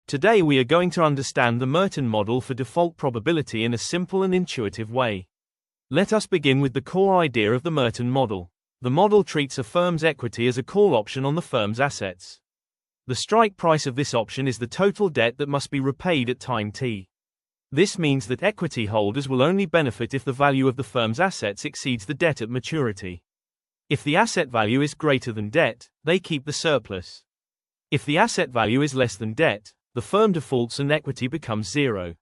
Today we are going to understand the Merton model for default probability in a simple and intuitive way. Let us begin with the core idea of the Merton model. The model treats a firm's equity as a call option on the firm's assets. The strike price of this option is the total debt that must be repaid at time t. This means that equity holders will only benefit if the value of the firm's assets exceeds the debt at maturity. If the asset value is greater than debt, they keep the surplus. If the asset value is less than debt, the firm defaults and equity becomes zero.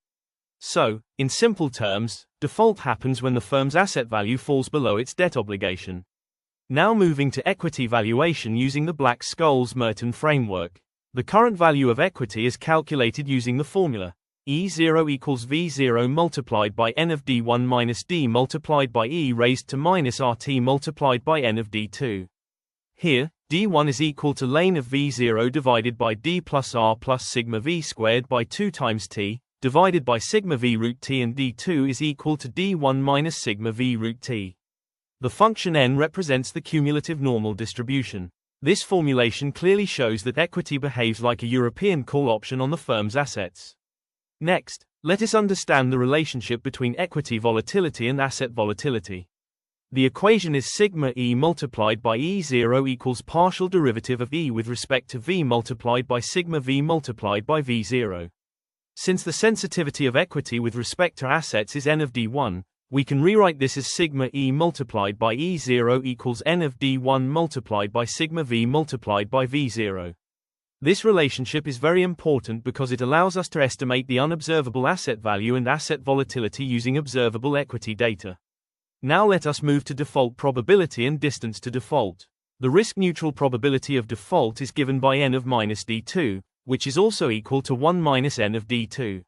So, in simple terms, default happens when the firm's asset value falls below its debt obligation. Now moving to equity valuation using the Black-Scholes Merton framework. The current value of equity is calculated using the formula E0 equals V0 multiplied by N of D1 minus D multiplied by E raised to minus RT multiplied by N of D2. Here, D1 is equal to ln of V0 divided by D plus R plus sigma V squared by 2 times T, divided by sigma V root T, and D2 is equal to D1 minus sigma V root T. The function n represents the cumulative normal distribution. This formulation clearly shows that equity behaves like a European call option on the firm's assets. Next, let us understand the relationship between equity volatility and asset volatility. The equation is sigma E multiplied by E0 equals partial derivative of E with respect to V multiplied by sigma V multiplied by V0. Since the sensitivity of equity with respect to assets is N of D1, we can rewrite this as sigma E multiplied by E0 equals N of D1 multiplied by sigma V multiplied by V0. This relationship is very important because it allows us to estimate the unobservable asset value and asset volatility using observable equity data. Now let us move to default probability and distance to default. The risk-neutral probability of default is given by n of minus d2, which is also equal to 1 minus n of d2.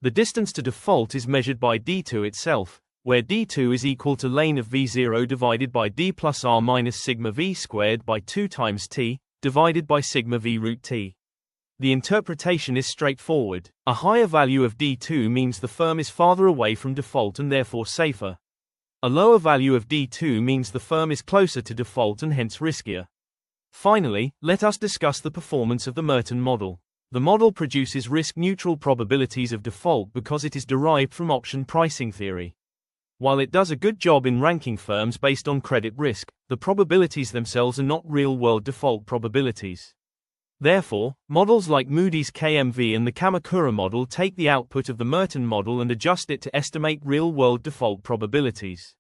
The distance to default is measured by d2 itself, where d2 is equal to ln of v0 divided by d plus r minus sigma v squared by 2 times t, divided by sigma v root t. The interpretation is straightforward. A higher value of d2 means the firm is farther away from default and therefore safer. A lower value of D2 means the firm is closer to default and hence riskier. Finally, let us discuss the performance of the Merton model. The model produces risk-neutral probabilities of default because it is derived from option pricing theory. While it does a good job in ranking firms based on credit risk, the probabilities themselves are not real-world default probabilities. Therefore, models like Moody's KMV and the Kamakura model take the output of the Merton model and adjust it to estimate real-world default probabilities.